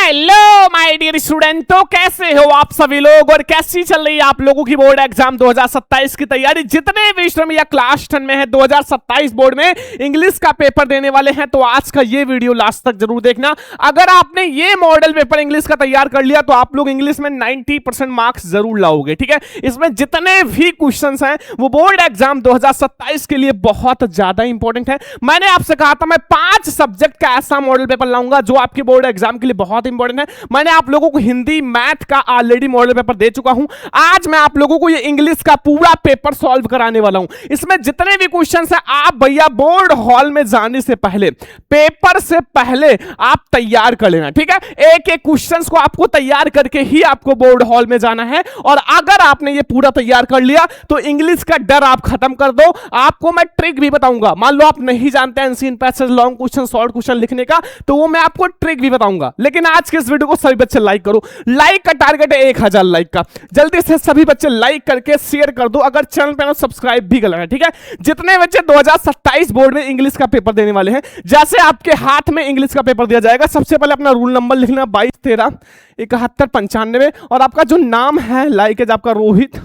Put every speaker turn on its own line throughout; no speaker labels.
Hello my dear student, तो कैसे हो आप सभी लोग और कैसी चल रही है आप लोगों की बोर्ड एग्जाम 2027 की तैयारी। जितने भी स्टूडेंट या क्लास 10 में है 2027 बोर्ड में इंग्लिश का पेपर देने वाले हैं, तो आज का ये वीडियो लास्ट तक जरूर देखना। अगर आपने ये मॉडल पेपर इंग्लिश का तैयार कर लिया तो आप लोग इंग्लिश में 90% मार्क्स जरूर लाओगे। ठीक है, इसमें जितने भी क्वेश्चन हैं वो बोर्ड एग्जाम 2027 के लिए बहुत ज्यादा इंपॉर्टेंट है। मैंने आपसे कहा था मैं 5 सब्जेक्ट का ऐसा मॉडल पेपर लाऊंगा जो आपके बोर्ड एग्जाम के लिए बहुत इंपॉर्टेंट है। मैंने आप लोगों को हिंदी मैथ का ऑलरेडी मॉडल पेपर दे चुका हूं। आज मैं आप लोगों को ये इंग्लिश का पूरा पेपर सॉल्व कराने वाला हूं। इसमें जितने भी क्वेश्चंस हैं आप भैया बोर्ड हॉल में जाने से पहले, पेपर से पहले आप तैयार कर लेना। ठीक है, एक एक क्वेश्चंस को आपको तैयार करके ही आपको बोर्ड हॉल में जाना है। और अगर आपने ये पूरा तैयार कर लिया तो इंग्लिश का डर आप खत्म कर दो। आपको मैं ट्रिक भी बताऊंगा। मान लो आप नहीं जानते NCERT passage, long question, short question लिखने का, तो वो मैं आपको ट्रिक भी बताऊंगा। लेकिन आज के इस वीडियो को सभी बच्चे लाइक करो। लाइक का टारगेट है 1000 लाइक का। जल्दी से सभी बच्चे लाइक करके शेयर कर दो। अगर चैनल पे ना सब्सक्राइब भी कर लेना। ठीक है, जितने बच्चे 2027 बोर्ड में इंग्लिश का पेपर देने वाले हैं, जैसे आपके हाथ में इंग्लिश का पेपर दिया जाएगा, सबसे पहले अपना रूल नंबर लिखना 22 13 71 95 और आपका जो नाम है लाइक एज आपका रोहित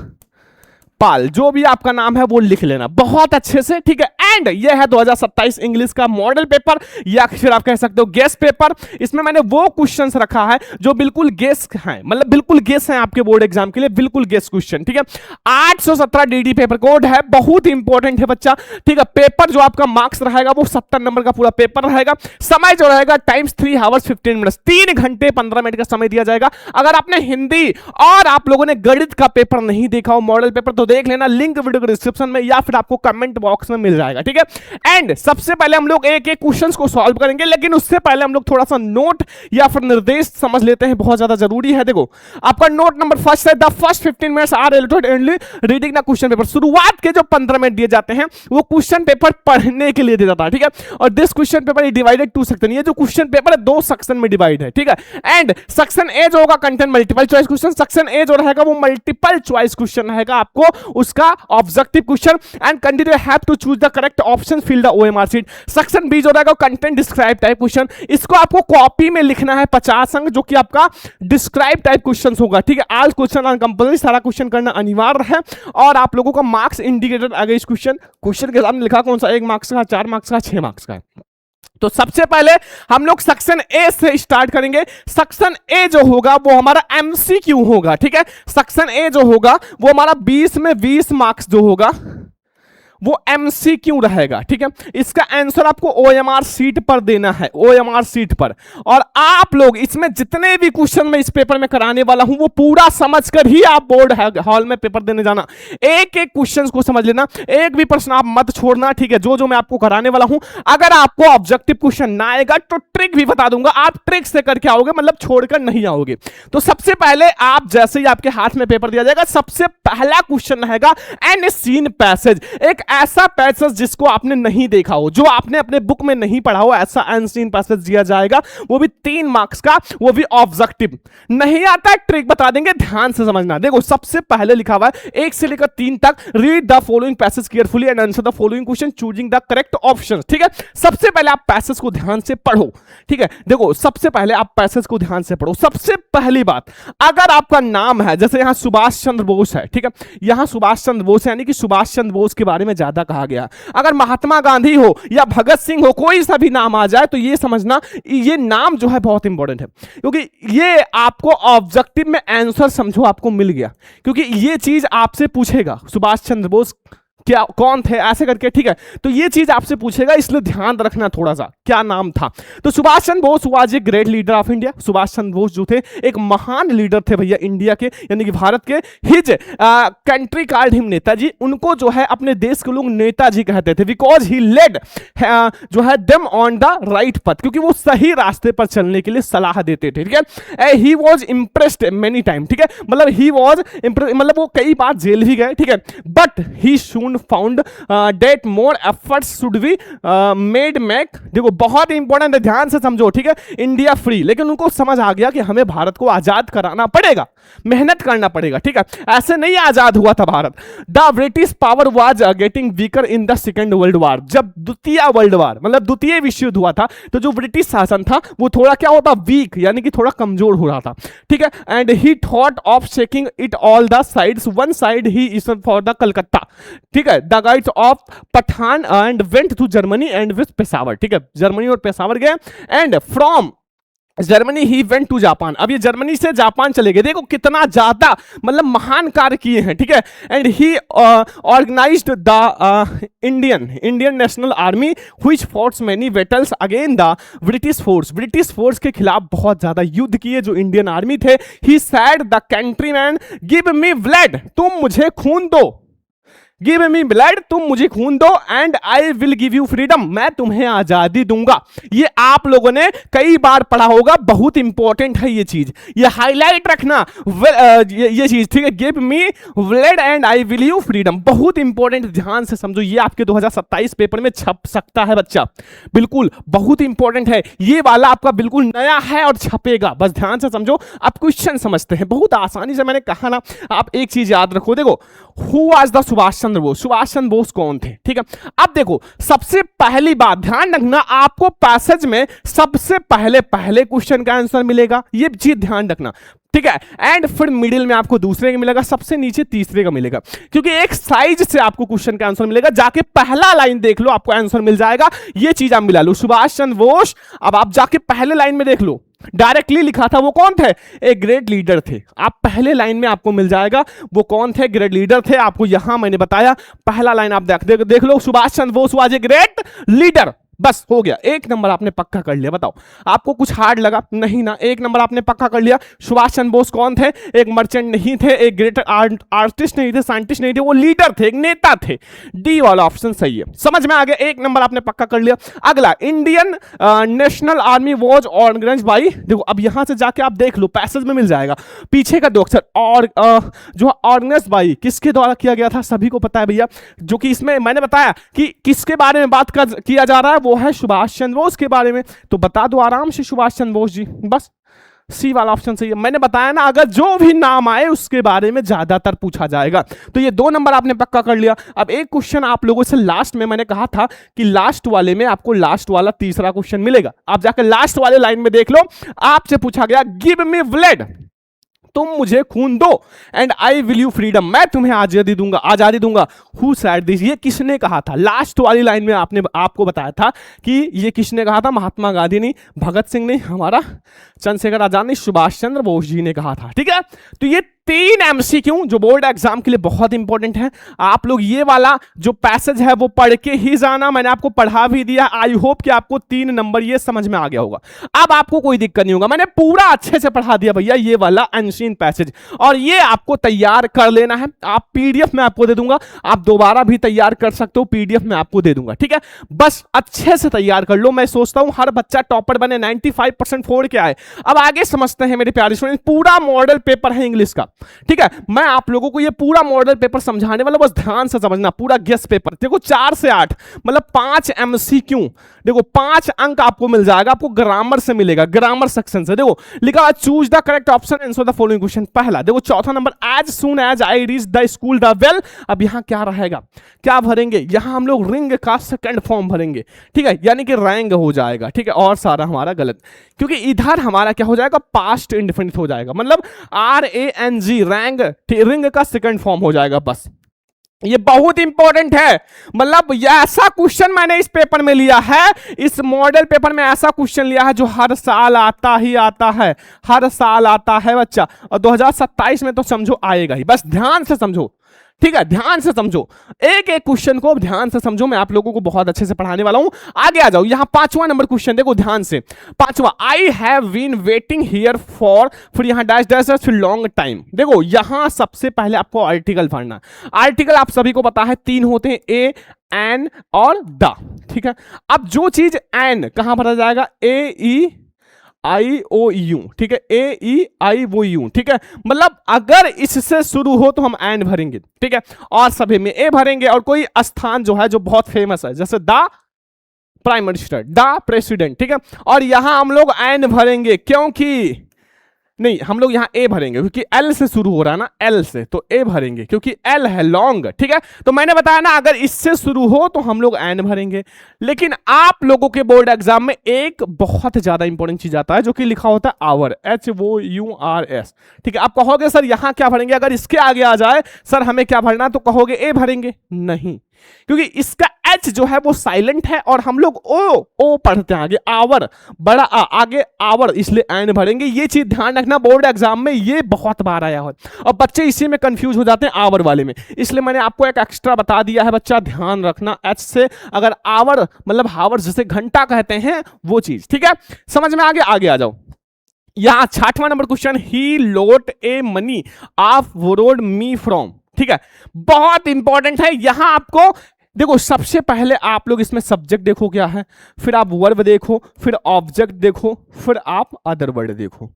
पाल, जो भी आपका नाम है वो लिख लेना बहुत अच्छे से। ठीक है, एंड ये है 2027 इंग्लिश का मॉडल पेपर या फिर आप कह सकते हो गेस पेपर। इसमें मैंने वो क्वेश्चंस रखा है जो बिल्कुल गेस हैं, मतलब बिल्कुल गेस हैं आपके बोर्ड एग्जाम के लिए, बिल्कुल गेस क्वेश्चन। ठीक है, 817 डीडी पेपर कोड है, बहुत इंपॉर्टेंट है बच्चा। ठीक है, पेपर जो आपका मार्क्स रहेगा वो 70 नंबर का पूरा पेपर रहेगा। समय जो रहेगा टाइम्स 3 आवर्स 15 मिनट्स, 3 घंटे 15 मिनट का समय दिया जाएगा। अगर आपने हिंदी और आप लोगों ने गणित का पेपर नहीं देखा हो मॉडल पेपर, तो देख लेना, लिंक वीडियो के डिस्क्रिप्शन में या फिर आपको कमेंट बॉक्स में मिल जाएगा। ठीक है, एंड सबसे पहले हम लोग एक एक क्वेश्चंस को सॉल्व करेंगे, लेकिन उससे पहले हम लोग थोड़ा सा नोट या फिर निर्देश समझ लेते हैं, बहुत ज्यादा जरूरी है। देखो, आपका नोट नंबर फर्स्ट है, the first 15 minutes are allocated only reading the question paper. शुरुआत के जो 15 मिनट दिए जाते हैं वो क्वेश्चन पेपर पढ़ने के लिए दिया जाता है। ठीक है, और this question paper is divided 2 section. ये जो क्वेश्चन पेपर है 2 सेक्शन में डिवाइड है। ठीक है, एंड सेक्शन ए जो होगा content multiple choice question, section A जो रहेगा वो मल्टीपल चॉइस क्वेश्चन रहेगा, आपको उसका objective question and candidate have to choose the correct option, fill the OMR sheet. Section B जो रहेगा कंटेंट डिस्क्राइब टाइप क्वेश्चन, इसको आपको कॉपी में लिखना है 50 अंक, जो कि आपका डिस्क्राइब टाइप क्वेश्चन होगा। ठीक है, ऑल क्वेश्चन आर कंपल्सरी, सारा क्वेश्चन करना अनिवार्य है। और आप लोगों का मार्क्स इंडिकेटर आगे इस क्वेश्चन के सामने लिखा कौन सा, 1 मार्क्स का, 4 मार्क्स का, 6 मार्क्स का है। तो सबसे पहले हम लोग सेक्शन ए से स्टार्ट करेंगे। सेक्शन ए जो होगा वो हमारा एमसीक्यू होगा। ठीक है, सेक्शन ए जो होगा वो हमारा 20 में 20 मार्क्स जो होगा वो एमसीक्यू रहेगा। ठीक है, इसका आंसर आपको ओएमआर सीट पर देना है, ओएमआर सीट पर। और आप लोग इसमें जितने भी क्वेश्चन मैं इस पेपर में कराने वाला हूं वो पूरा समझकर ही आप बोर्ड हॉल में पेपर देने जाना। एक एक क्वेश्चन को समझ लेना, एक भी प्रश्न आप मत छोड़ना। ठीक है, जो मैं आपको कराने वाला हूं, अगर आपको ऑब्जेक्टिव क्वेश्चन ना आएगा तो ट्रिक भी बता दूंगा, आप ट्रिक से करके आओगे, मतलब छोड़कर नहीं आओगे। तो सबसे पहले आप जैसे ही आपके हाथ में पेपर दिया जाएगा, सबसे पहला क्वेश्चन रहेगा एन सीन पैसेज। एक ऐसा पैसेज जिसको आपने नहीं देखा हो, जो आपने अपने बुक में नहीं पढ़ा हो, ऐसा अनसीन पैसेज दिया जाएगा, वो भी 3 मार्क्स का, वो भी ऑब्जेक्टिव। नहीं आता है ट्रिक बता देंगे, ध्यान से समझना। देखो, सबसे पहले लिखा हुआ है 1 से लेकर 3 तक, read the following passage carefully and answer the following question choosing the correct option. ठीक है, सबसे पहले आप पैसेज को ध्यान से पढ़ो। ठीक है, देखो सबसे पहले आप पैसेज को ध्यान से पढ़ो। सबसे पहली बात, अगर आपका नाम है, जैसे यहां सुभाष चंद्र बोस है, ठीक है, यहां सुभाष चंद्र बोस यानी कि सुभाष चंद्र बोस के बारे में ज्यादा कहा गया। अगर महात्मा गांधी हो या भगत सिंह हो, कोई सा भी नाम आ जाए तो ये समझना ये नाम जो है बहुत इंपॉर्टेंट है, क्योंकि ये आपको ऑब्जेक्टिव में आंसर समझो आपको मिल गया, क्योंकि ये चीज आपसे पूछेगा सुभाष चंद्र बोस क्या कौन थे ऐसे करके। ठीक है, तो ये चीज आपसे पूछेगा, इसलिए ध्यान रखना थोड़ा सा क्या नाम था। तो Subhash Chandra Bose was a great leader of India. Subhash Chandra Bose जो थे एक महान लीडर थे भैया इंडिया के, यानी कि भारत के। His country called him Netaji, उनको जो है अपने देश के लोग नेताजी कहते थे, बिकॉज ही लेड जो है देम ऑन द राइट पथ, क्योंकि वो सही रास्ते पर चलने के लिए सलाह देते थे। ठीक है, he was impressed many time. ठीक है, मतलब ही वॉज मतलब वो कई बार जेल भी गए। ठीक है, but he soon soon found that more efforts should be made make, देखो बहुत इंपॉर्टेंट है, ध्यान से समझो, ठीक है। इंडिया फ्री, लेकिन उनको समझ आ गया कि हमें भारत को आजाद कराना पड़ेगा, मेहनत करना पड़ेगा, ठीक है। ऐसे नहीं आजाद हुआ था Bharat. The British power was getting weaker in the second world war, जब द्वितीय वर्ल्ड वार मतलब द्वितीय विश्व युद्ध हुआ था, तो जो ब्रिटिश शासन था वो थोड़ा क्या होता, वीक, यानी कि थोड़ा कमजोर हो रहा था, ठीक है। And he thought of shaking it all the sides, one side he is for the Calcutta, ठीक है, the guides of Pathan and went to Germany and with Peshawar, ठीक है, जर्मनी और पेशावर गए, and from Germany he went to Japan, अब ये Germany से Japan चले गए, देखो कितना ज्यादा मतलब महान कार्य किए हैं, ठीक है। And he organised the Indian National Army which fought many battles again the British force के खिलाफ बहुत ज्यादा युद्ध किए जो इंडियन आर्मी थे। He said the countryman give me blood, तुम मुझे खून दो, गिव मी ब्लड, तुम मुझे खून दो, and I will give you freedom, मैं तुम्हें आजादी दूंगा। ये आप लोगों ने कई बार पढ़ा होगा, बहुत इंपॉर्टेंट है ये चीज, ये हाईलाइट रखना, ये चीज, ठीक है। Give me blood and I will you freedom, बहुत इंपॉर्टेंट, ध्यान से समझो, ये आपके 2027 पेपर में छप सकता है बच्चा, बिल्कुल बहुत इंपॉर्टेंट है ये वाला, आपका बिल्कुल नया है और छपेगा, बस ध्यान से समझो। आप क्वेश्चन समझते हैं बहुत आसानी से, मैंने कहा ना, आप एक चीज याद रखो, देखो who was the Subhash Chandra Bose, Subhash Chandra Bose कौन थे, ठीक है। अब देखो सबसे पहली बात ध्यान रखना, आपको पैसेज में सबसे पहले क्वेश्चन का आंसर मिलेगा, ये चीज ध्यान रखना, ठीक है। एंड फिर मिडिल में आपको दूसरे का मिलेगा, सबसे नीचे तीसरे का मिलेगा, क्योंकि एक साइज से आपको क्वेश्चन का आंसर मिलेगा, जाके पहला लाइन देख लो आपको आंसर मिल जाएगा, ये चीज आप मिला लो, सुभाष चंद्र बोस। अब आप जाके पहले लाइन में देख लो, डायरेक्टली लिखा था, वो कौन थे, एक ग्रेट लीडर थे, आप पहले लाइन में आपको मिल जाएगा वो कौन थे, ग्रेट लीडर थे, आपको यहां मैंने बताया, पहला लाइन आप देख लो, Subhash Chandra Bose was a great leader, बस हो गया, एक नंबर आपने पक्का कर लिया। बताओ आपको कुछ हार्ड लगा, नहीं ना, एक नंबर आपने पक्का कर लिया। सुभाष चंद्र बोस कौन थे, एक मर्चेंट नहीं थे, एक ग्रेट आर्टिस्ट नहीं थे, साइंटिस्ट नहीं थे, वो लीडर थे, एक नेता थे, डी वाला ऑप्शन सही है, समझ में आ गया, एक नंबर आपने पक्का कर लिया। अगला, Indian National Army was organised by, देखो अब यहां से जाके आप देख लो, पैसेज में मिल जाएगा, पीछे का दो अक्षर, और जो ऑर्गेनाइज्ड बाई किसके द्वारा किया गया था, सभी को पता है भैया, जो कि इसमें मैंने बताया कि किसके बारे में बात किया जा रहा है, वो है सुभाष चंद्र बोस के बारे में, तो बता दो आराम से सुभाष चंद्र बोस जी, बस सी वाला ऑप्शन सही है। मैंने बताया ना, अगर जो भी नाम आए उसके बारे में ज्यादातर पूछा जाएगा, तो ये दो नंबर आपने पक्का कर लिया। अब एक क्वेश्चन आप लोगों से लास्ट में मैंने कहा था कि लास्ट वाले में आपको लास्ट वाला तीसरा क्वेश्चन मिलेगा, आप जाकर लास्ट वाले लाइन में देख लो, आपसे पूछा गया गिव मी ब्लड, तुम मुझे खून दो, and I will you freedom, मैं तुम्हें आजादी दूंगा। हु सेड दिस, ये किसने कहा था, लास्ट वाली लाइन में आपको बताया था कि ये किसने कहा था, महात्मा गांधी ने, भगत सिंह ने, हमारा चंद्रशेखर आजाद ने, सुभाष चंद्र बोस जी ने कहा था, ठीक है। तो ये 3 MCQ जो बोर्ड एग्जाम के लिए बहुत इंपॉर्टेंट है, आप लोग ये वाला जो पैसेज है वो पढ़ के ही जाना, मैंने आपको पढ़ा भी दिया, आई होप कि आपको 3 नंबर ये समझ में आ गया होगा, अब आपको कोई दिक्कत नहीं होगा, मैंने पूरा अच्छे से पढ़ा दिया भैया ये वाला एंशिएंट पैसेज, और ये आपको तैयार कर लेना है, आप PDF में आपको दे दूंगा, आप दोबारा भी तैयार कर सकते हो, PDF में आपको दे दूंगा, ठीक है। बस अच्छे से तैयार कर लो, मैं सोचता हूं हर बच्चा टॉपर बने, 95% फोड़ के आए। अब आगे समझते हैं मेरे प्यारे स्टूडेंट, पूरा मॉडल पेपर है इंग्लिश का, ठीक है। मैं आप लोगों को ये पूरा मॉडल पेपर समझाने वाला, बस ध्यान से समझना, पूरा गेस पेपर, देखो 4 से 8 मतलब 5 MCQ, देखो 5 अंक आपको मिल जाएगा, आपको ग्रामर से मिलेगा, ग्रामर सेक्शन से, देखो लिखा choose the correct option answer the following question, पहला देखो, चौथा नंबर as soon as I reach the school the well, अब यहां क्या रहेगा, क्या भरेंगे, यहां हम लोग रिंग का सेकंड फॉर्म भरेंगे, ठीक है, यानी कि रैंग हो जाएगा, ठीक है, और सारा हमारा गलत, क्योंकि इधर हमारा क्या हो जाएगा, पास्ट इंडेफिनिट हो जाएगा, मतलब RANG रैंग, रिंग का सेकंड फॉर्म हो जाएगा, बस ये बहुत इंपॉर्टेंट है, मतलब ऐसा क्वेश्चन मैंने इस पेपर में लिया है, इस मॉडल पेपर में ऐसा क्वेश्चन लिया है जो हर साल आता ही आता है, हर साल आता है बच्चा, और 2027 में तो समझो आएगा ही, बस ध्यान से समझो, ठीक है, ध्यान से समझो, एक एक क्वेश्चन को ध्यान से समझो, मैं आप लोगों को बहुत अच्छे से पढ़ाने वाला हूं। आगे आ जाओ, यहां 5वां नंबर क्वेश्चन देखो ध्यान से, 5वां, I have been waiting here for, फिर यहां डैश डैश फिर लॉन्ग टाइम, देखो यहां सबसे पहले आपको आर्टिकल पढ़ना, आर्टिकल आप सभी को पता है 3 होते हैं, ए, एन और द, ठीक है। अब जो चीज एन कहां भरा जाएगा, ए, ई आई ओ यू, ठीक है, ए ई आई वो यू, ठीक है, मतलब अगर इससे शुरू हो तो हम एंड भरेंगे, ठीक है, और सभी में ए भरेंगे, और कोई स्थान जो है जो बहुत फेमस है जैसे the prime minister, the president, ठीक है, और यहां हम लोग एंड भरेंगे क्योंकि नहीं, हम लोग यहां ए भरेंगे क्योंकि एल से शुरू हो रहा है ना, एल से, तो ए भरेंगे क्योंकि एल है लॉन्ग, ठीक है, तो मैंने बताया ना अगर इससे शुरू हो तो हम लोग एन भरेंगे। लेकिन आप लोगों के बोर्ड एग्जाम में एक बहुत ज्यादा इंपॉर्टेंट चीज आता है जो कि लिखा होता है आवर, HOURS, ठीक है, आप कहोगे सर यहां क्या भरेंगे, अगर इसके आगे आ जाए सर हमें क्या भरना, तो कहोगे ए भरेंगे, नहीं, क्योंकि इसका एच जो है वो साइलेंट है और हम लोग ओ पढ़ते हैं आगे, आवर बड़ा आ, आगे आवर, इसलिए एन भरेंगे। ये चीज ध्यान रखना, बोर्ड एग्जाम में ये बहुत बार आया है और बच्चे इसी में कंफ्यूज हो जाते हैं आवर वाले में, इसलिए मैंने आपको एक एक्स्ट्रा बता दिया है बच्चा, ध्यान रखना एच से अगर आवर मतलब हावर जिसे घंटा कहते हैं वो चीज, ठीक है, समझ में आगे आ जाओ। यहां 6वां number question, he lot a money of borrowed me from, ठीक है, बहुत इंपॉर्टेंट है। यहां आपको देखो सबसे पहले आप लोग इसमें सब्जेक्ट देखो क्या है, फिर आप वर्ब देखो, फिर ऑब्जेक्ट देखो, फिर आप अदर वर्ड देखो,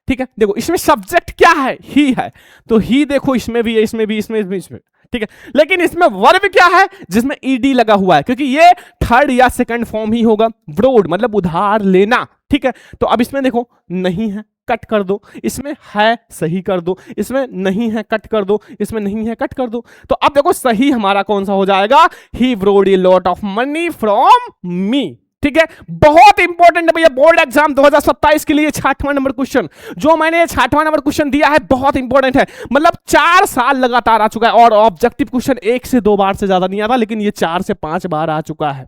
ठीक है, देखो इसमें सब्जेक्ट क्या है, ही है, तो ही देखो इसमें भी है, इसमें भी, इसमें, ठीक है, लेकिन इसमें वर्ब क्या है जिसमें ईडी लगा हुआ है, क्योंकि ये थर्ड या सेकंड फॉर्म ही होगा, ब्रोड मतलब उधार लेना, ठीक है, तो अब इसमें देखो नहीं है, कट कर दो, इसमें है सही कर दो, इसमें नहीं है कट कर दो, इसमें नहीं है कट कर दो, तो अब देखो सही हमारा कौन सा हो जाएगा, he borrowed a lot of money from me, ठीक है, बहुत इंपॉर्टेंट है भैया बोर्ड एग्जाम 2027 के लिए 6वां नंबर क्वेश्चन, जो मैंने 6वां नंबर क्वेश्चन दिया है बहुत इंपॉर्टेंट है, मतलब 4 साल लगातार आ चुका है और ऑब्जेक्टिव क्वेश्चन 1 से 2 बार से ज्यादा नहीं आता, लेकिन ये 4 से 5 बार आ चुका है,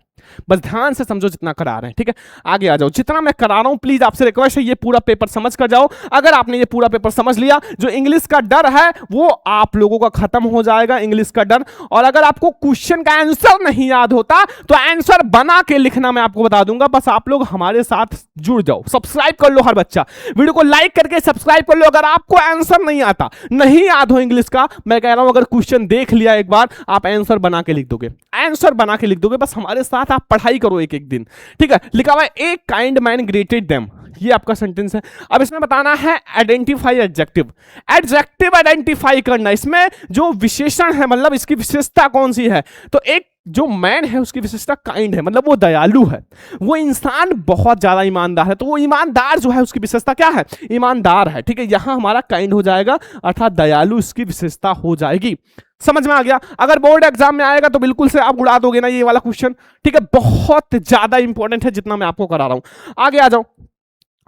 बस ध्यान से समझो जितना करा रहे हैं, ठीक है, आगे आ जाओ, जितना मैं करा रहा हूं प्लीज आपसे रिक्वेस्ट है ये पूरा पेपर समझ कर जाओ। अगर आपने ये पूरा पेपर समझ लिया, जो इंग्लिश का डर है वो आप लोगों का खत्म हो जाएगा, इंग्लिश का डर, और अगर आपको क्वेश्चन का आंसर नहीं याद होता तो आंसर बना के लिखना मैं आपको बता दूंगा, बस आप लोग हमारे साथ जुड़ जाओ, सब्सक्राइब कर लो, हर बच्चा वीडियो को लाइक करके सब्सक्राइब कर लो। अगर आपको आंसर नहीं आता, नहीं याद हो इंग्लिश का, मैं कह रहा हूं अगर क्वेश्चन देख लिया एक बार, आप आंसर बना के लिख दोगे, आंसर बना के लिख दोगे, बस हमारे साथ आप पढ़ाई करो एक एक दिन, ठीक है, लिखा हुआ है a kind man greeted them, ये आपका सेंटेंस है। अब इसमें बताना है आइडेंटिफाई एडजेक्टिव, एडजेक्टिव आइडेंटिफाई करना, इसमें जो विशेषण है मतलब इसकी विशेषता कौन सी है, तो एक जो मैन है उसकी विशेषता काइंड है, मतलब वो दयालु है, वो इंसान बहुत ज्यादा ईमानदार है, तो वो ईमानदार जो है उसकी विशेषता क्या है, ईमानदार है, ठीक है, यहां हमारा काइंड हो जाएगा अर्थात दयालु इसकी विशेषता हो जाएगी, समझ में आ गया। अगर बोर्ड एग्जाम में आएगा तो बिल्कुल से आप उड़ा दोगे ना ये वाला क्वेश्चन, ठीक है, बहुत ज्यादा इंपॉर्टेंट है जितना मैं आपको करा रहा हूं। आगे आ जाओ,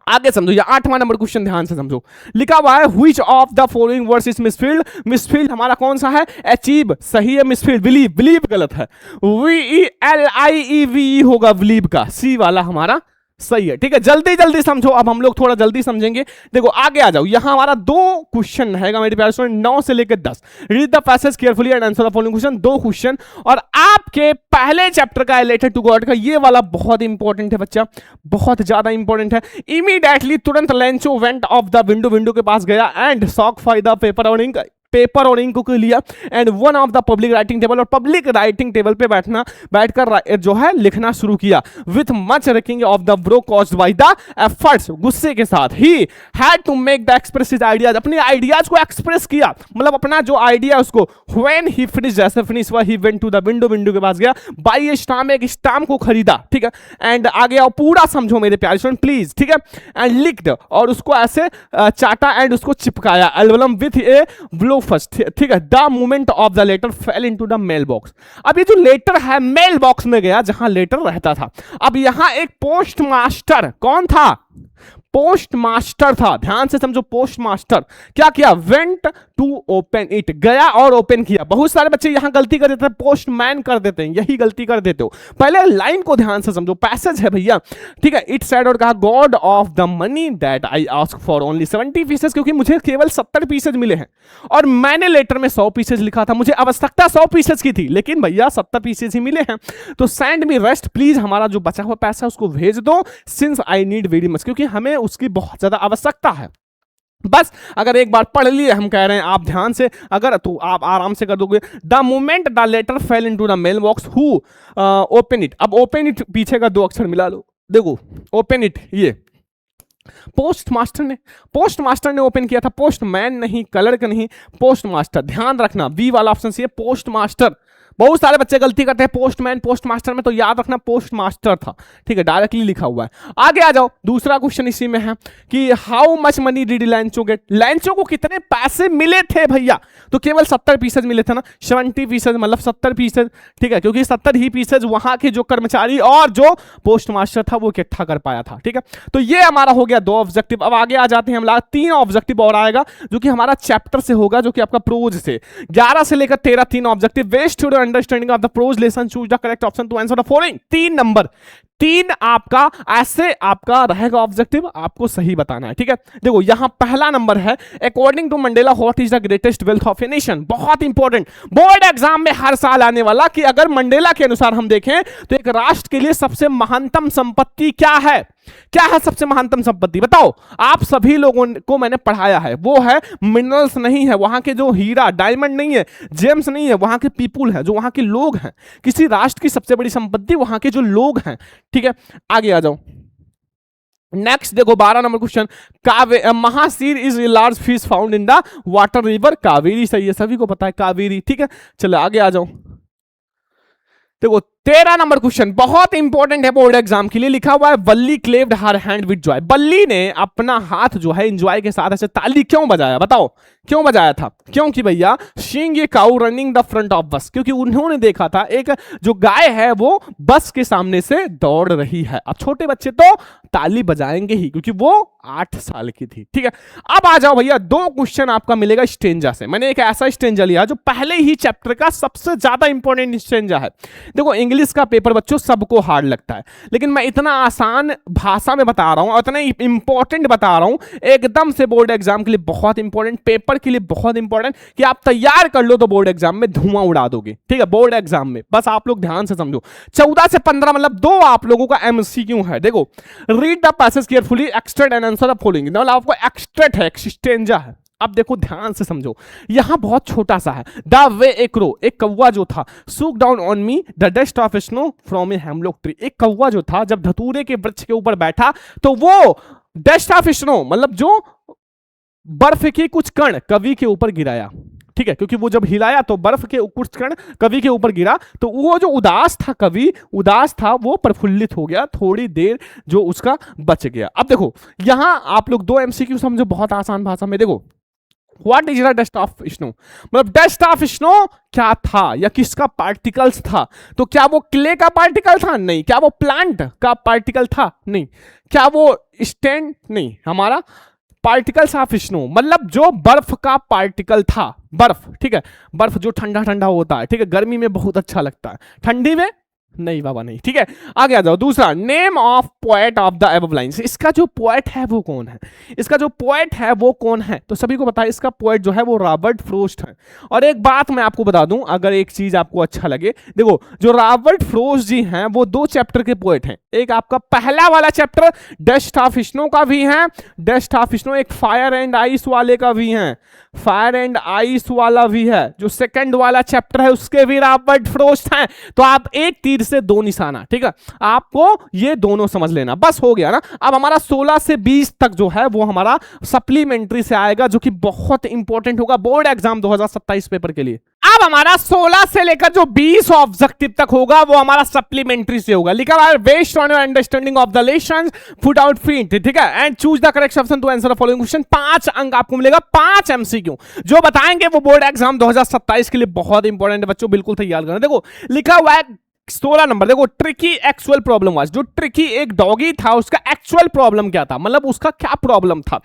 आगे समझो, ये 8वां नंबर क्वेश्चन ध्यान से समझो, लिखा हुआ है which of the following words is misfield, misfield हमारा कौन सा है, अचीव सही है, मिसफिल्ड बिलीव, बिलीव गलत है, VELIEVE होगा बिलीव का, सी वाला हमारा सही है, ठीक है, जल्दी जल्दी समझो, अब हम लोग थोड़ा जल्दी समझेंगे। देखो आगे आ जाओ, यहां हमारा 2 क्वेश्चन रहेगा मेरे प्यारे स्टूडेंट, 9 से लेकर 10, read the passage carefully and answer the following question, 2 question, और आपके पहले चैप्टर का रिलेटेड टू गॉड का ये वाला बहुत इंपॉर्टेंट है बच्चा, बहुत ज्यादा इंपॉर्टेंट है। इमीडिएटली तुरंत Lencho went of the window, window के पास गया and asked for the paper और इंक, पेपर और इंक को लिया and one of the public writing table, और पब्लिक राइटिंग टेबल पे बैठकर जो है लिखना शुरू किया, with much raking of the brow caused by the efforts, गुस्से के साथ, he had to make the express his ideas, अपने आइडियाज को एक्सप्रेस किया, मतलब अपना जो आइडिया उसको, व्हेन ही फिनिश, जैसे फिनिश हुआ, he went to the window, window के पास गया, बाय ए स्टाम्प, एक स्टाम्प को खरीदा, ठीक है, एंड आगे आओ पूरा समझो मेरे प्यारे स्टूडेंट प्लीज, ठीक है, एंड लिख्ड, और उसको ऐसे चाटा एंड उसको चिपकाया, album with a blow first, ठीक है, the moment of the letter fell into the mail box, अब ये जो लेटर है मेल बॉक्स में गया जहां लेटर रहता था, अब यहां एक पोस्ट मास्टर कौन था, पोस्ट मास्टर था, ध्यान से समझो, पोस्ट मास्टर क्या किया, वेंट टू ओपन इट, गया और ओपन किया। बहुत सारे बच्चे यहां गलती कर देते हैं, पोस्टमैन कर देते हैं, यही गलती कर देते हो, पहले लाइन को ध्यान से समझो, पैसेज है भैया, ठीक है, इट सेड और कहा God of the money that I ask for only 70 pieces, क्योंकि मुझे केवल 70 पीसेज मिले हैं और मैंने लेटर में 100 पीसेज लिखा था, मुझे आवश्यकता 100 पीसेज की थी, लेकिन भैया 70 पीसेज ही मिले हैं, तो सेंड मी रेस्ट, प्लीज हमारा जो बचा हुआ पैसा उसको भेज दो, since I need very much, क्योंकि हमें उसकी बहुत ज्यादा आवश्यकता है। बस अगर एक बार पढ़ लिए, हम कह रहे हैं आप ध्यान से, अगर तो आप आराम से कर दोगे, the moment the letter fell into the mail box, who open it, अब ओपन इट पीछे का 2 अक्षर मिला लो, देखो ओपन इट, ये पोस्ट मास्टर ने ओपन किया था, पोस्टमैन नहीं, क्लर्क नहीं, पोस्ट मास्टर। ध्यान रखना बी वाला ऑप्शन से पोस्ट मास्टर। बहुत सारे बच्चे गलती करते हैं पोस्टमैन पोस्ट मास्टर में, तो याद रखना पोस्ट मास्टर था, ठीक है, डायरेक्टली लिखा हुआ है। आगे आ जाओ, दूसरा क्वेश्चन इसी में है कि how much money did Lencho get, Lencho को कितने पैसे मिले थे भैया? तो केवल 70% मिले थे ना, 70% मतलब 70%, ठीक है, क्योंकि 70 ही पीसेज वहां के जो कर्मचारी और जो पोस्ट मास्टर था वो इकट्ठा कर पाया था, ठीक है। तो ये हमारा हो गया 2 ऑब्जेक्टिव। अब आगे आ जाते हैं हम, 3 ऑब्जेक्टिव और आएगा जो कि हमारा चैप्टर से होगा, जो कि आपका प्रोज से 11 से लेकर 13 3 objective. Based understanding of the prose lesson, choose the correct option to answer the following. 3 number, 3 आपका ऐसे आपका रहेगा ऑब्जेक्टिव, आपको सही बताना है, ठीक है। देखो यहां पहला नंबर है according to Mandela what is the greatest wealth of a nation. बहुत इंपॉर्टेंट, बोर्ड एग्जाम में हर साल आने वाला कि अगर मंडेला के अनुसार हम देखें तो एक राष्ट्र के लिए सबसे महानतम संपत्ति क्या है? क्या है सबसे महानतम संपत्ति? बताओ। आप सभी लोगों को मैंने पढ़ाया है, वो है मिनरल्स नहीं है, वहां के जो हीरा डायमंड नहीं है, जेम्स नहीं है, वहां के पीपुल है, जो वहां के लोग हैं। किसी राष्ट्र की सबसे बड़ी संपत्ति वहां के जो लोग हैं, ठीक है। आगे आ जाओ, नेक्स्ट देखो 12 number question, mahseer is a large fish found in the water river Kaveri. सही है, सभी को पता है कावेरी, ठीक है। चलो आगे आ जाओ, देखो 13 नंबर क्वेश्चन बहुत इंपॉर्टेंट है बोर्ड एग्जाम के लिए, लिखा हुआ है वल्ली क्लेव्ड हर हैंड विद जॉय। बल्ली ने अपना हाथ जो है एंजॉय के साथ ऐसे ताली क्यों बजाया? बताओ क्यों बजाया था? क्योंकि भैया seeing a cow running the front of बस, क्योंकि उन्होंने देखा था एक जो गाय है वो बस के सामने से दौड़ रही है। अब छोटे बच्चे तो ताली बजाएंगे ही क्योंकि वो 8 साल की थी, ठीक है। अब आ जाओ भैया, 2 क्वेश्चन आपका मिलेगा स्टेंजा से। मैंने एक ऐसा स्टेंजा लिया जो पहले ही चैप्टर का सबसे ज्यादा इंपॉर्टेंट स्टेंजा है। देखो इंग्लिश का पेपर बच्चों सबको हार्ड लगता है, लेकिन मैं इतना आसान भाषा में बता रहा हूं, इतना इंपॉर्टेंट बता रहा हूं, एकदम से बोर्ड एग्जाम के लिए बहुत इंपॉर्टेंट, पेपर के लिए बहुत इंपॉर्टेंट, कि आप तैयार कर लो तो बोर्ड एग्जाम में धुआं उड़ा दोगे, ठीक है। बोर्ड एग्जाम में बस आप लोग ध्यान से समझो, 14 से 15 मतलब 2 आप लोगों का एमसीक्यू है। देखो read the passage carefully, extract and answer the following. मतलब आपको एक्सट्रैक्ट है, एक्सटेंजा है। अब देखो ध्यान से समझो, यहां बहुत छोटा सा है। द वे ए क्रो, एक कौवा जो था, shook down on me the dust of snow from a hemlock tree. एक कौवा जो था जब धतूरे के वृक्ष के ऊपर बैठा तो वो डस्ट ऑफ स्नो मतलब जो बर्फ के कुछ कण कवि के ऊपर गिराया, ठीक है, क्योंकि वो जब हिलाया तो बर्फ के कुछ कण कवि के ऊपर गिरा, तो वो जो उदास था कवि, उदास था, वो प्रफुल्लित हो गया, थोड़ी देर जो उसका बच गया। अब देखो यहां आप लोग 2 एमसीक्यू समझो बहुत आसान भाषा में। देखो what is the dust of snow, मतलब डस्ट ऑफ स्नो क्या था या किसका पार्टिकल्स था? तो क्या वो क्ले का पार्टिकल था? नहीं। क्या वो प्लांट का पार्टिकल था? नहीं। क्या वो स्टैंड? नहीं। हमारा पार्टिकल्स ऑफ स्नो मतलब जो बर्फ का पार्टिकल था, बर्फ, ठीक है, बर्फ जो ठंडा ठंडा होता है, ठीक है, गर्मी में बहुत अच्छा लगता है, ठंडी में नहीं बाबा नहीं, ठीक है। आगे आ जाओ, दूसरा name of poet of the above lines. इसका जो पोएट है वो कौन है? इसका जो पोएट है वो कौन है? तो सभी को पता है इसका पोएट जो है वो रॉबर्ट फ्रोस्ट है। और एक बात मैं आपको बता दूं, अगर एक चीज आपको अच्छा लगे, देखो जो रॉबर्ट फ्रोस्ट जी हैं वो 2 चैप्टर के पोएट हैं। एक आपका पहला वाला चैप्टर डस्ट ऑफ स्नो का भी है, डस्ट ऑफ स्नो, एक फायर एंड आइस वाले का भी है, फायर एंड आइस वाला भी है। जो सेकंड वाला चैप्टर है उसके भी रॉबर्ट फ्रोस्ट हैं। तो आप एक तीर से 2 निशाना, ठीक है, आपको ये दोनों समझ लेना, बस हो गया ना। अब हमारा 16 से 20 तक जो है वो हमारा सप्लीमेंट्री से आएगा, जो कि बहुत इंपॉर्टेंट होगा बोर्ड एग्जाम 2027 पेपर के लिए। अब हमारा 16 से लेकर जो 20 ऑब्जेक्टिव तक होगा वो हमारा सप्लीमेंट्री से होगा। लिखा हुआ है based on your understanding of the lessons put out print, ठीक है, and choose the correct option to answer the following question. 5 अंक आपको मिलेगा, 5 एमसीक्यू जो बताएंगे वो बोर्ड एग्जाम 2027 के लिए बहुत इंपॉर्टेंट है बच्चों, बिल्कुल तैयार करना। देखो लिखा हुआ है 16 नंबर, देखो ट्रिकी एक्चुअल प्रॉब्लम वाज, जो ट्रिकी एक डॉगी था उसका एक्चुअल प्रॉब्लम क्या था, मतलब उसका क्या प्रॉब्लम था?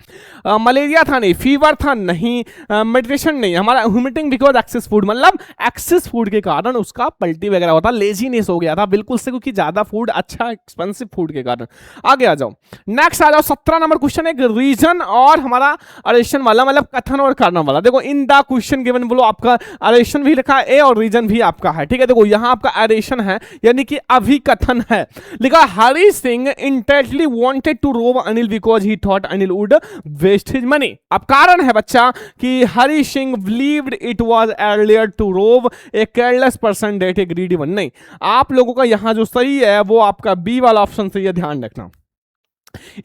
मलेरिया था? नहीं। फीवर था? नहीं। मेडिटेशन? नहीं। हमारा वोमिटिंग बिकॉज एक्सेस फूड, मतलब एक्सेस फूड के कारण उसका पल्टी वगैरह होता, लेजीनेस हो गया था बिल्कुल से, क्योंकि ज्यादा फूड अच्छा एक्सपेंसिव फूड के कारण। आगे आ जाओ, नेक्स्ट आ जाओ 17 नंबर क्वेश्चन, एक रीजन और हमारा अरेशन वाला, मतलब कथन और कारण वाला। देखो इन द क्वेश्चन गिवन बोलो, आपका अरेशन भी लिखा है ए और रीजन भी आपका है, ठीक है। देखो यहां आपका अरेशन है यानी कि अभिकथन है। लिखा Hari Singh intently wanted to rob Anil because he thought Anil would waste his money. अब कारण है बच्चा कि Hari Singh believed it was earlier to rob a careless person that a greedy one. नहीं, आप लोगों का यहां जो सही है वो आपका बी वाला ऑप्शन से, ये ध्यान रखना।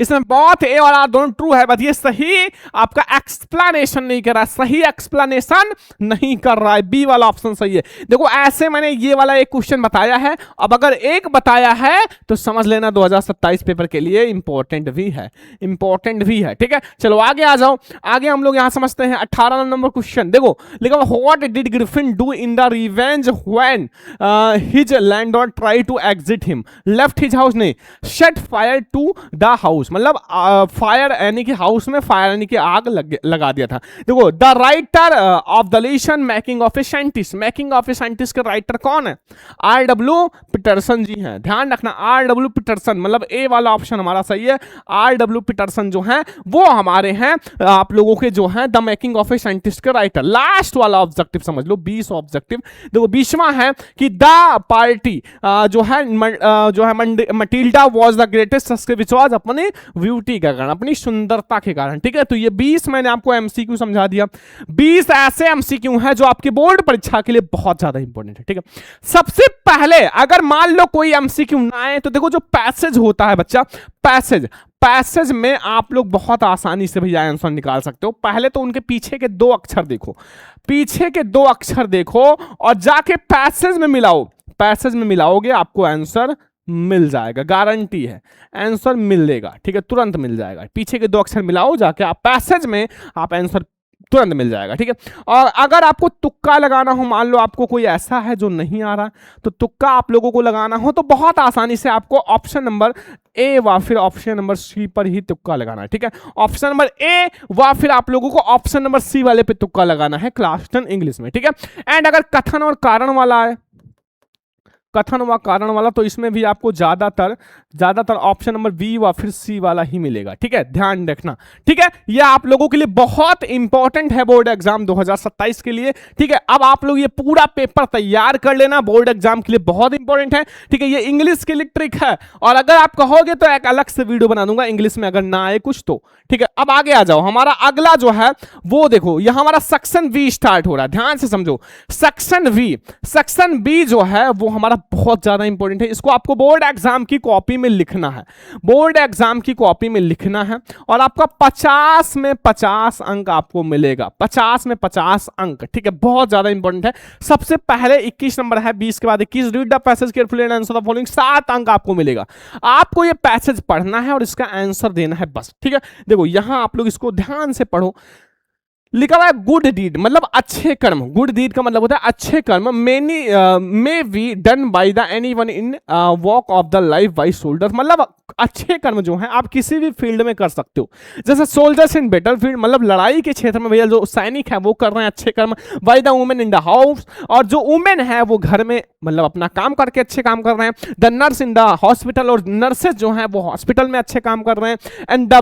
इसमें बहुत ए और आर दोनों ट्रू है, बट ये सही आपका एक्सप्लेनेशन नहीं कर रहा है, सही एक्सप्लेनेशन नहीं कर रहा है, बी वाला ऑप्शन सही है। देखो ऐसे मैंने ये वाला एक क्वेश्चन बताया है, अब अगर एक बताया है तो समझ लेना 2027 पेपर के लिए इंपॉर्टेंट भी है, इंपॉर्टेंट भी है, ठीक है। चलो आगे आ जाओ, आगे हम लोग यहां समझते हैं 18 नंबर क्वेश्चन। देखो लिखा what did Griffin do in the revenge when his landlord try to exit him, left his house, नहीं set fire to the house, मतलब फायर यानी कि हाउस में फायर यानी कि आग लगा दिया था। देखो the writer of the lesson making of a scientist, making of a scientist के राइटर कौन है? R.W. पीटरसन जी हैं, ध्यान रखना R.W. पीटरसन, मतलब ए वाला ऑप्शन हमारा सही है। R.W. पीटरसन जो हैं वो हमारे हैं आप लोगों के जो हैं the making of a scientist के राइटर। लास्ट वाला ऑब्जेक्टिव समझ लो, 20 ऑब्जेक्टिव। देखो 20वां है कि द पार्टी जो है Matilda was the greatest which was अपने ब्यूटी के कारण, अपनी सुंदरता के कारण, ठीक है। तो ये 20 मैंने आपको एमसीक्यू समझा दिया। 20 ऐसे एमसीक्यू हैं जो आपके बोर्ड परीक्षा के लिए बहुत ज्यादा इंपॉर्टेंट है, ठीक है। सबसे पहले अगर मान लो कोई एमसीक्यू ना आए तो देखो जो पैसेज होता है बच्चा, पैसेज में आप लोग बहुत आसानी से भैया आंसर निकाल सकते हो। पहले तो उनके पीछे के 2 अक्षर देखो, पीछे के 2 अक्षर देखो और जाके पैसेज में मिलाओ, पैसेज में मिलाओगे आपको आंसर मिल जाएगा, गारंटी है आंसर मिलेगा, ठीक है, तुरंत मिल जाएगा। पीछे के 2 अक्षर मिलाओ जाके आप पैसेज में, आप आंसर तुरंत मिल जाएगा, ठीक है। और अगर आपको तुक्का लगाना हो, मान लो आपको कोई ऐसा है जो नहीं आ रहा तो तुक्का आप लोगों को लगाना हो तो बहुत आसानी से आपको ऑप्शन नंबर ए व फिर ऑप्शन नंबर सी पर ही तुक्का लगाना है, ठीक है। ऑप्शन नंबर ए व फिर आप लोगों को ऑप्शन नंबर सी वाले पे तुक्का लगाना है क्लास 10 इंग्लिश में, ठीक है। एंड अगर कथन और कारण वाला है, कथन व कारण वाला, तो इसमें भी आपको ज्यादातर ऑप्शन नंबर बी व फिर सी वाला ही मिलेगा, ठीक है, ध्यान रखना, ठीक है। यह आप लोगों के लिए बहुत इंपॉर्टेंट है बोर्ड एग्जाम 2027 के लिए, ठीक है। अब आप लोग ये पूरा पेपर तैयार कर लेना, बोर्ड एग्जाम के लिए बहुत इंपॉर्टेंट है, ठीक है। ये इंग्लिश के लिए ट्रिक है और अगर आप कहोगे तो एक अलग से वीडियो बना दूंगा इंग्लिश में अगर ना आए कुछ तो, ठीक है। अब आगे आ जाओ, हमारा अगला जो है वो देखो, यह हमारा सेक्शन बी स्टार्ट हो रहा है, ध्यान से समझो। सेक्शन बी जो है वो हमारा बहुत ज्यादा इंपॉर्टेंट है, इसको आपको बोर्ड एग्जाम की कॉपी में लिखना है, बोर्ड एग्जाम की कॉपी में लिखना है और आपका 50 में 50 अंक आपको मिलेगा, 50 में 50 अंक, ठीक है, बहुत ज्यादा इंपॉर्टेंट है। सबसे पहले 21 नंबर है, 20 के बाद 21, read the passage carefully and answer the following, 7 अंक आपको मिलेगा। आपको ये पैसेज पढ़ना है और इसका आंसर देना है बस, ठीक है। देखो यहां आप लोग इसको ध्यान से पढ़ो, लिखा हुआ है गुड डीड मतलब अच्छे कर्म, गुड डीड का मतलब होता है अच्छे कर्म, many may be done by the anyone in walk of the life by soldiers, मतलब अच्छे कर्म जो हैं आप किसी भी फील्ड में कर सकते हो, जैसे सोल्जर्स इन बैटलफील्ड, मतलब लड़ाई के क्षेत्र में भैया जो सैनिक है वो कर रहे हैं अच्छे कर्म, by the women in the house, और जो वुमेन है वो घर में मतलब अपना काम करके अच्छे काम कर रहे हैं, the nurse in the hospital, और नर्सेज जो हैं वो हॉस्पिटल में अच्छे काम कर रहे हैं, and the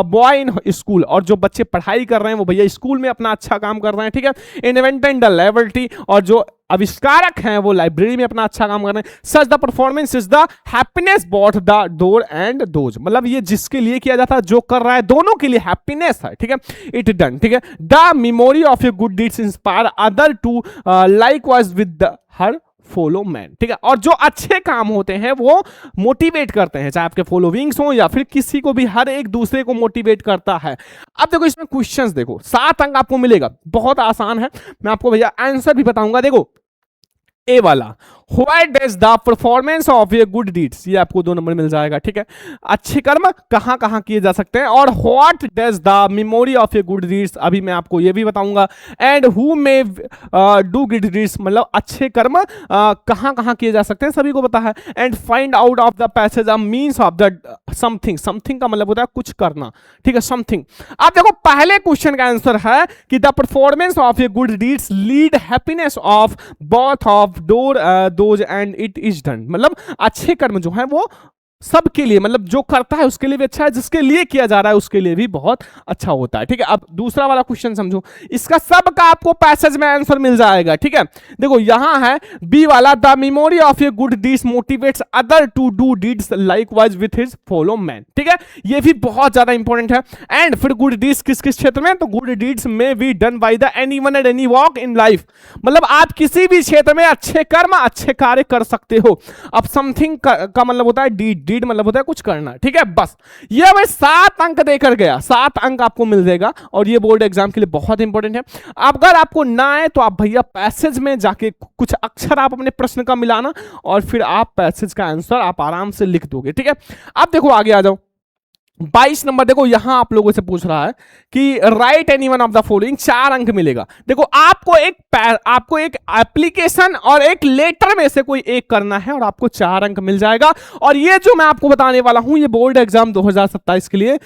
boy in school, और जो बच्चे पढ़ाई कर रहे हैं वो भैया स्कूल में अपना अच्छा काम कर रहे हैं, ठीक है। इन्वेंटर इन द लैबोरेटरी, और जो आविष्कारक हैं वो लाइब्रेरी में अपना अच्छा काम कर रहे हैं। सच the performance is the happiness both the door and those, मतलब ये जिसके लिए किया जाता है जो कर रहा है दोनों के लिए हैप्पीनेस है, ठीक है। इट डन, ठीक है। The memory of your good deeds inspire other to likewise with the her follow man, ठीक है। और जो अच्छे काम होते हैं वो मोटिवेट करते हैं, चाहे आपके फॉलोविंग्स हो या फिर किसी को भी, हर एक दूसरे को मोटिवेट करता है। अब देखो इसमें क्वेश्चंस देखो, 7 अंक आपको मिलेगा, बहुत आसान है, मैं आपको भैया आंसर भी बताऊंगा। देखो ए वाला, what does the performance of a good deeds, ये आपको 2 नंबर मिल जाएगा, ठीक है। अच्छे कर्म कहां कहां किए जा सकते हैं, और what does the memory of a good deeds, अभी मैं आपको ये भी बताऊंगा। And who may do good deeds, मतलब अच्छे कर्म कहां कहां किए जा सकते हैं सभी को पता है। And find out of the passage a means of the something, something का मतलब होता है कुछ करना, ठीक है, समथिंग। अब देखो पहले क्वेश्चन का आंसर है कि the performance of a good deeds lead happiness of both of door those and it is done, मतलब अच्छे कर्म जो है वो सबके लिए, मतलब जो करता है उसके लिए भी अच्छा है, जिसके लिए किया जा रहा है उसके लिए भी बहुत अच्छा होता है, ठीक है। अब दूसरा वाला क्वेश्चन समझो, इसका सबका आपको पैसेज में आंसर मिल जाएगा, ठीक है। देखो यहां है बी वाला, the memory of a good deeds motivates other to do deeds likewise with his follow man, ठीक है, ये भी बहुत ज्यादा इंपॉर्टेंट है। एंड फिर गुड डीड्स किस किस क्षेत्र में, तो गुड डीड्स में B done by the anyone at any walk in life, मतलब आप किसी भी क्षेत्र में अच्छे कर्म अच्छे कार्य कर सकते हो। अब समथिंग का मतलब होता है डीड, रीड मतलब होता है कुछ करना, ठीक है। बस ये भाई 7 अंक देकर गया, 7 अंक आपको मिल जाएगा और ये बोर्ड एग्जाम के लिए बहुत इंपॉर्टेंट है। अगर आपको ना आए तो आप भैया पैसेज में जाके कुछ अक्षर आप अपने प्रश्न का मिलाना और फिर आप पैसेज का आंसर आप आराम से लिख दोगे, ठीक है। अब देखो आगे आ जाओ, 22 नंबर देखो, यहां आप लोगों से पूछ रहा है कि right any one of the following, 4 अंक मिलेगा। देखो आपको एक एप्लीकेशन और एक लेटर में से कोई एक करना है और आपको 4 अंक मिल जाएगा। और ये जो मैं आपको बताने वाला हूं ये बोर्ड एग्जाम 2027 के लिए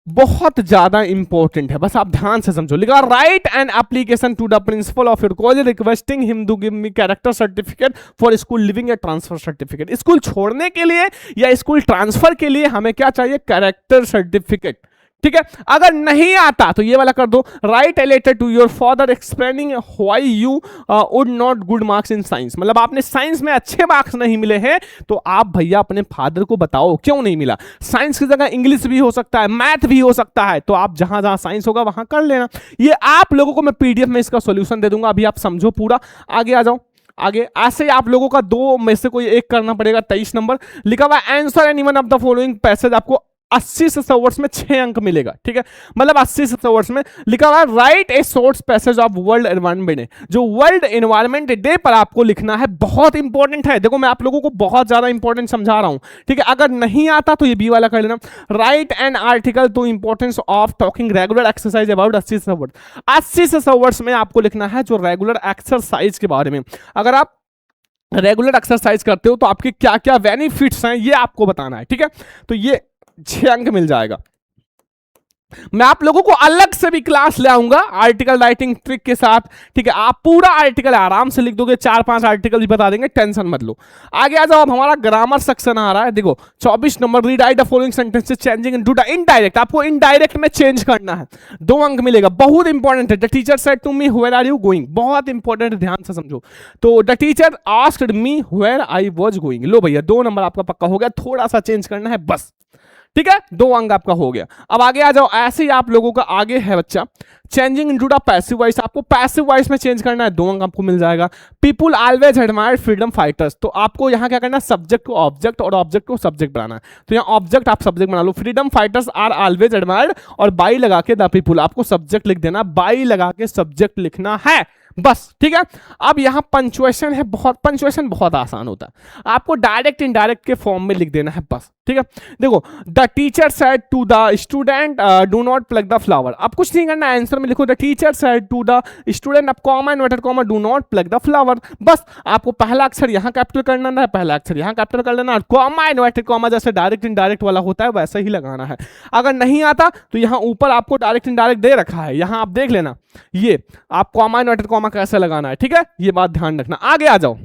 बहुत ज्यादा इंपॉर्टेंट है, बस आप ध्यान से समझो। लिखा write an application to the principal of your college requesting him to give me character certificate for school leaving या ट्रांसफर सर्टिफिकेट। स्कूल छोड़ने के लिए या स्कूल ट्रांसफर के लिए हमें क्या चाहिए, कैरेक्टर सर्टिफिकेट, ठीक है। अगर नहीं आता तो ये वाला कर दो, write a letter to your father explaining why you would not good marks in science, मतलब आपने साइंस में अच्छे मार्क्स नहीं मिले हैं तो आप भैया अपने फादर को बताओ क्यों नहीं मिला। साइंस की जगह इंग्लिश भी हो सकता है, मैथ भी हो सकता है, तो आप जहां जहां साइंस होगा वहां कर लेना। ये आप लोगों को मैं पीडीएफ में इसका सॉल्यूशन दे दूंगा, अभी आप समझो पूरा। आगे आ जाओ, आगे ऐसे ही आप लोगों का 2 में से कोई एक करना पड़ेगा। 23 नंबर लिखा हुआ answer any one of the following passage, आपको 80 से 100 वर्ड्स में 6 अंक मिलेगा, ठीक है। मतलब 80 से 100 वर्ड्स में लिखा हुआ right A short passage of world environment day, जो वर्ल्ड एनवायरनमेंट डे पर आपको लिखना है, बहुत इंपॉर्टेंट है। देखो मैं आप लोगों को बहुत ज्यादा इंपॉर्टेंट समझा रहा हूं, ठीक है। अगर नहीं आता तो ये बी वाला कर लेना, right an article to importance of talking regular exercise about 80 से 100 वर्ड। 80 से 100 वर्ड्स में आपको लिखना है जो रेगुलर एक्सरसाइज के बारे में। अगर आप रेगुलर एक्सरसाइज करते हो तो आपके क्या क्या बेनिफिट्स हैं ये आपको बताना है, ठीक है। तो ये 6 अंक मिल जाएगा। मैं आप लोगों को अलग से भी क्लास ले आऊंगा आर्टिकल राइटिंग ट्रिक के साथ, ठीक है। आप पूरा आर्टिकल आराम से लिख दोगे, 4-5 आर्टिकल भी बता देंगे, टेंशन मत लो। आगे आ जाओ, अब हमारा ग्रामर सेक्शन आ रहा है। देखो 24 number read the following sentences changing into the indirect, आपको इनडायरेक्ट में चेंज करना है, 2 अंक मिलेगा, बहुत इंपॉर्टेंट है। The teacher said to me where are you going, बहुत इंपॉर्टेंट है, ध्यान से समझो। तो the teacher asked me where I was going, लो भैया 2 नंबर आपका पक्का हो गया, थोड़ा सा चेंज करना है बस, ठीक है। 2 अंक आपका हो गया। अब आगे आ जाओ, ऐसे ही आप लोगों का आगे है बच्चा changing into the passive voice, आपको पैसिव वॉइस में चेंज करना है, 2 अंक आपको मिल जाएगा। People always admire freedom fighters, तो आपको यहां क्या करना है, सब्जेक्ट को ऑब्जेक्ट और ऑब्जेक्ट को सब्जेक्ट बनाना है, तो यहां ऑब्जेक्ट आप सब्जेक्ट बना लो। Freedom fighters are always admired और बाई लगा के द पीपुल, आपको सब्जेक्ट लिख देना, बाई लगा के सब्जेक्ट लिखना है बस, ठीक है। अब यहां पंक्चुएशन है, पंक्चुएशन बहुत आसान होता है, आपको डायरेक्ट इनडायरेक्ट के फॉर्म में लिख देना है बस, ठीक है। देखो the teacher said to the student do not plug the flower, अब कुछ नहीं करना, आंसर में लिखो the teacher said to the student, अब comma inverted comma do not plug the flower, बस आपको पहला अक्षर यहां कैपिटल करना है, पहला अक्षर यहां कैपिटल कर लेना, और कॉमा इन्वर्टेड कॉमा जैसे डायरेक्ट इनडायरेक्ट वाला होता है वैसे ही लगाना है। अगर नहीं आता तो यहां ऊपर आपको डायरेक्ट इनडायरेक्ट दे रखा है, यहां आप देख लेना, ये आप कॉमा इन्वर्टेड कॉमा कैसे लगाना है, ठीक है, ये बात ध्यान रखना। आगे आ जाओ,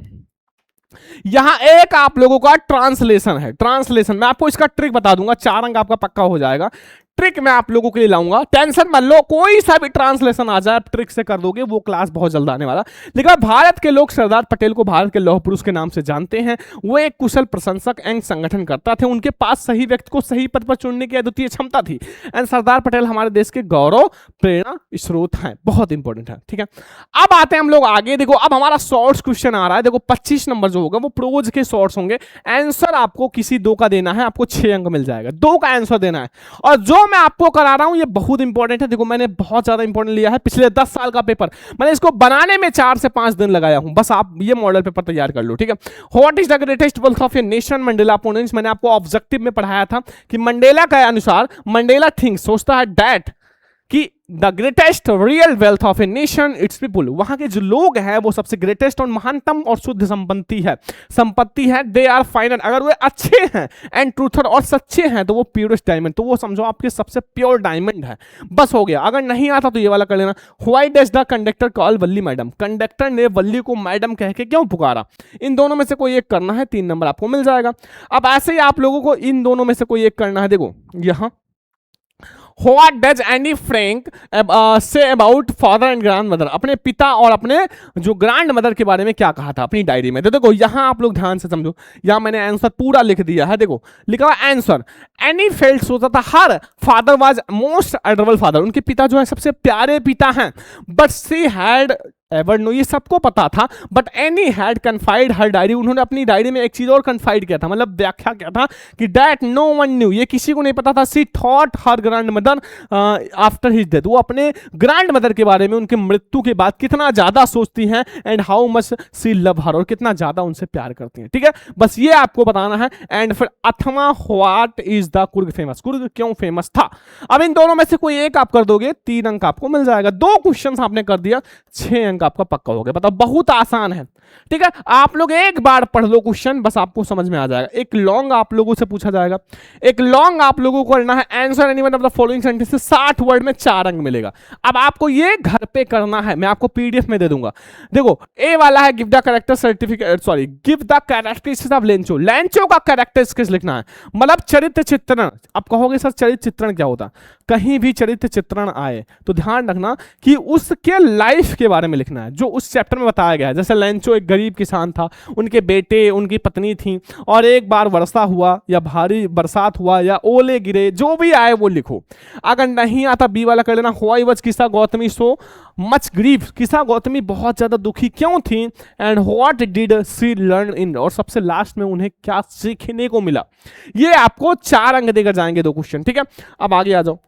यहां एक आप लोगों का ट्रांसलेशन है, ट्रांसलेशन मैं आपको इसका ट्रिक बता दूंगा, 4 अंक आपका पक्का हो जाएगा। ट्रिक मैं आप लोगों के लिए लाऊंगा, टेंशन मत लो, कोई सा भी ट्रांसलेशन आ जाए आप ट्रिक से कर दोगे, वो क्लास बहुत जल्द आने वाला। लेकिन भारत के लोग सरदार पटेल को भारत के लौह पुरुष के नाम से जानते हैं, वो एक कुशल प्रशंसक एंड संगठन करता थे, उनके पास सही व्यक्ति को सही पद पर चुनने की अद्वितीय क्षमता थी, एंड सरदार पटेल हमारे देश के गौरव प्रेरणा स्रोत हैं, बहुत इंपॉर्टेंट है, ठीक है। अब आते हैं हम लोग आगे, देखो अब हमारा शॉर्ट्स क्वेश्चन आ रहा है। देखो 25 नंबर जो होगा वो प्रोज के शॉर्ट्स होंगे, आंसर आपको किसी 2 का देना है, आपको 6 अंक मिल जाएगा, 2 का आंसर देना है। और जो मैं आपको करा रहा हूं ये बहुत इंपॉर्टेंट है, देखो मैंने बहुत ज्यादा इंपॉर्टेंट लिया है, पिछले 10 साल का पेपर मैंने इसको बनाने में 4 से 5 दिन लगाया हूं, बस आप ये मॉडल पेपर तैयार कर लो, ठीक है। What is the greatest wealth of a nation, Mandela opponents, मैंने आपको ऑब्जेक्टिव में पढ़ाया था कि मंडेला के अनुसार मंडेला थिंक्स, सोचता है दैट कि the greatest real wealth of a nation it's people, वहां के जो लोग हैं वो सबसे ग्रेटेस्ट और महानतम और शुद्ध संपत्ति है, दे आर फाइनल, अगर वो अच्छे हैं, एंड ट्रूथर और सच्चे हैं तो वो प्योरेस्ट डायमंड, तो वो समझो आपके सबसे प्योर डायमंड है, बस हो गया। अगर नहीं आता तो ये वाला कर लेना, why does the conductor call Valli madam, conductor ने वल्ली को मैडम कह के क्यों पुकारा, इन दोनों में से कोई एक करना है, 3 नंबर आपको मिल जाएगा। अब ऐसे ही आप लोगों को इन दोनों में से कोई एक करना है, देखो यहां What does Annie Frank say about father and grandmother, अपने पिता और अपने जो ग्रैंड मदर के बारे में क्या कहा था अपनी डायरी में। तो देखो यहां आप लोग ध्यान से समझो, यहां मैंने आंसर पूरा लिख दिया है, देखो लिखा हुआ आंसर, एनी फेल्ट सोचता था her father was most adorable father, उनके पिता जो है सबसे प्यारे पिता हैं, but she had ever know, ये सबको पता था, but Anne had confided her diary, उन्होंने अपनी डायरी में एक चीज और कन्फाइड किया था, मतलब व्याख्या किया था कि दैट नो वन न्यू, ये किसी को नहीं पता था, she thought her grand mother after his death, वो अपने ग्रैंड मदर के बारे में उनके मृत्यु के बाद कितना ज्यादा सोचती हैं, and how much see love हर, और कितना ज्यादा उनसे प्यार करती हैं। ठीक है, बस ये आपको बताना है। एंड फिर अथवा what is the Coorg famous, Coorg क्यों फेमस था। अब इन दोनों में से कोई एक आप कर दोगे, 3 अंक आपको मिल जाएगा। 2 क्वेश्चन आपने कर दिया, 6 अंक आपका पक्का हो गया। बताओ, बहुत आसान है। ठीक है, आप लोग एक बार पढ़ लो क्वेश्चन, बस आपको समझ में आ जाएगा। एक लॉन्ग आप लोगों से पूछा जाएगा, एक लॉन्ग आप लोगों को करना है, answer any one of the following sentences, 60 word में 4 अंक मिलेगा। अब आपको ये घर पे करना है, मैं आपको पीडीएफ में दे दूंगा। देखो, ए वाला है give the character certificate, sorry give the characteristics of Lencho, Lencho का कैरेक्टरिस्टिक्स लिखना है, मतलब चरित्र चित्रण। आप कहोगे सर चरित्र चित्रण क्या होता, कहीं भी चरित्र चित्रण आए तो ध्यान रखना कि उसके लाइफ के बारे में लिखना है, जो उस चैप्टर में बताया गया है। जैसे लेंचो एक गरीब किसान था, उनके बेटे, उनकी पत्नी थी, और एक बार वर्षा हुआ या भारी बरसात हुआ या ओले गिरे, जो भी आए वो लिखो। अगर नहीं आता बी वाला कर लेना, व्हाई वाज किसा गौतमी सो मच ग्रीव, किसा गौतमी बहुत ज्यादा दुखी क्यों थी, and what did she learn in, और सबसे लास्ट में उन्हें क्या सीखने को मिला। ये आपको 4 अंक देकर जाएंगे 2 क्वेश्चन। ठीक है, अब आगे आ जाओ।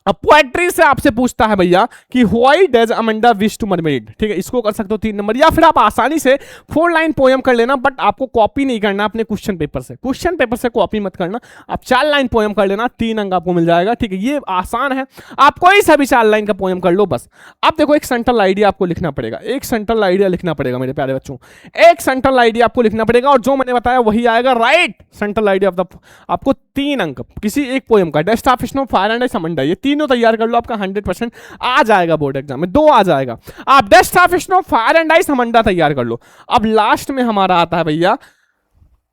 अब पोएट्री से आपसे पूछता है भैया कि why does Amanda wish to mermaid. ठीक है, इसको कर सकते हो 3 नंबर, या फिर आप आसानी से 4 लाइन पोएम कर लेना, बट आपको कॉपी नहीं करना अपने क्वेश्चन पेपर से, क्वेश्चन पेपर से कॉपी मत करना, आप 4 लाइन पोएम कर लेना, 3 अंक आपको मिल जाएगा। ठीक है, ये आसान है, आप कोई सा भी 4 लाइन का पोएम कर लो बस। अब देखो, एक सेंट्रल आइडिया आपको लिखना पड़ेगा, एक सेंट्रल आइडिया लिखना पड़ेगा मेरे प्यारे बच्चों, एक सेंट्रल आइडिया आपको लिखना पड़ेगा, और जो मैंने बताया वही आएगा right central idea of the, आपको 3 अंक किसी एक पोएम का। Dust of snow, fire and ice, Amanda, ये तीनों तैयार कर लो, आपका 100% आ जाएगा बोर्ड एग्जाम में, 2 आ जाएगा। आप dust of snow, fire and ice, Amanda तैयार कर लो। अब लास्ट में हमारा आता है भैया,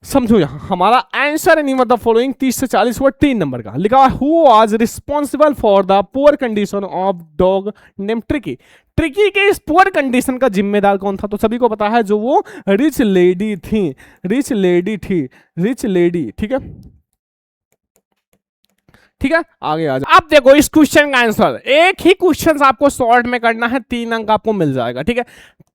समझो यहां हमारा answer any one of the following, 30 से 40 वर्ड, 3 नंबर का लिखा है। Who was responsible for the poor condition of dog name tricky, tricky के इस पुअर कंडीशन का जिम्मेदार कौन था, तो सभी को पता है, जो वो रिच लेडी थी, रिच लेडी थी, रिच लेडी। ठीक है, ठीक है, आगे आ जाओ। अब देखो इस क्वेश्चन का आंसर, एक ही क्वेश्चन आपको शॉर्ट में करना है, 3 अंक आपको मिल जाएगा। ठीक है,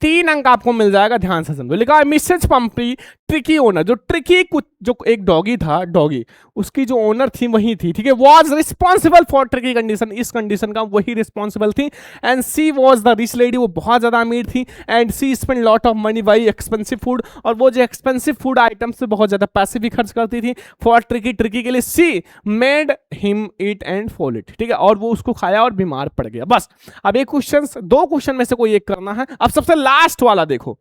3 अंक आपको मिल जाएगा, ध्यान से समझो। लिखा है मिसेज पंपी ट्रिकी ओनर, जो ट्रिकी जो एक डॉगी था, डॉगी उसकी जो ओनर थी वही थी। ठीक है, was responsible for tricky condition, इस कंडीशन का वही रिस्पॉन्सिबल थी। And she was the rich lady, वो बहुत ज्यादा अमीर थी। And she spend lot of money by expensive food, और वो जो एक्सपेंसिव फूड आइटम से बहुत ज्यादा पैसे भी खर्च करती थी फॉर ट्रिकी, ट्रिकी के लिए। सी made him eat and fall it, ठीक है, और वो उसको खाया और बीमार पड़ गया। बस अब एक क्वेश्चन, 2 क्वेश्चन में से कोई एक करना है। अब सबसे लास्ट वाला देखो,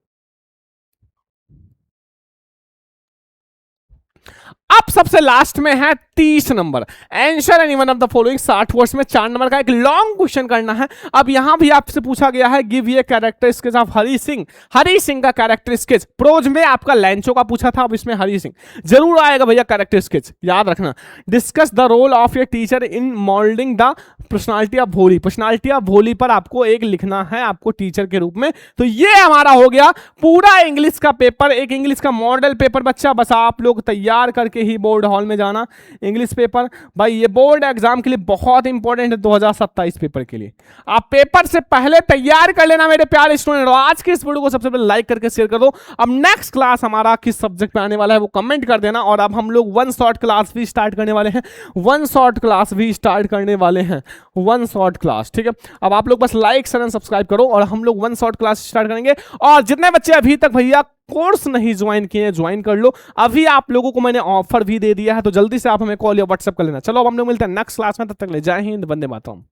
अब सबसे लास्ट में है 30 number, answer any one of the following, 60 words में 4 नंबर का एक लॉन्ग क्वेश्चन करना है। अब यहां भी आपसे पूछा गया है गिव ये character sketch of Hari Singh, Hari Singh का कैरेक्टर स्केच। प्रोज में आपका लेंचो का पूछा था, अब इसमें हरी सिंह जरूर आएगा भैया कैरेक्टर स्केच, याद रखना। Discuss the role of a teacher in moulding the personality of Bholi, personality of Bholi पर आपको एक लिखना है, आपको टीचर के रूप में। तो ये हमारा हो गया पूरा इंग्लिश का पेपर, एक इंग्लिश का मॉडल पेपर बच्चा, बस आप लोग तैयार करके ही बोर्ड हॉल में जाना। इंग्लिश पेपर भाई ये बोर्ड एग्जाम के लिए बहुत इंपॉर्टेंट है, 2027 पेपर के लिए। आप पेपर से पहले तैयार कर लेना मेरे प्यारे स्टूडेंट। आज के इस वीडियो को सबसे पहले लाइक करके शेयर कर दो। अब नेक्स्ट क्लास हमारा किस सब्जेक्ट पे आने वाला है वो कमेंट कर देना। और अब हम लोग 1 शॉर्ट क्लास भी स्टार्ट करने वाले हैं, 1 शॉर्ट क्लास भी स्टार्ट करने वाले हैं, 1 शॉर्ट क्लास। ठीक है, अब आप लोग बस लाइक शेयर एंड सब्सक्राइब करो और हम लोग 1 शॉर्ट क्लास स्टार्ट करेंगे। और जितने बच्चे अभी तक भैया कोर्स नहीं ज्वाइन किए हैं ज्वाइन कर लो, अभी आप लोगों को मैंने ऑफर भी दे दिया है, तो जल्दी से आप हमें कॉल या व्हाट्सएप कर लेना। चलो अब हम लोग मिलते हैं नेक्स्ट क्लास में, तब तक ले जय हिंद, वंदे मातरम।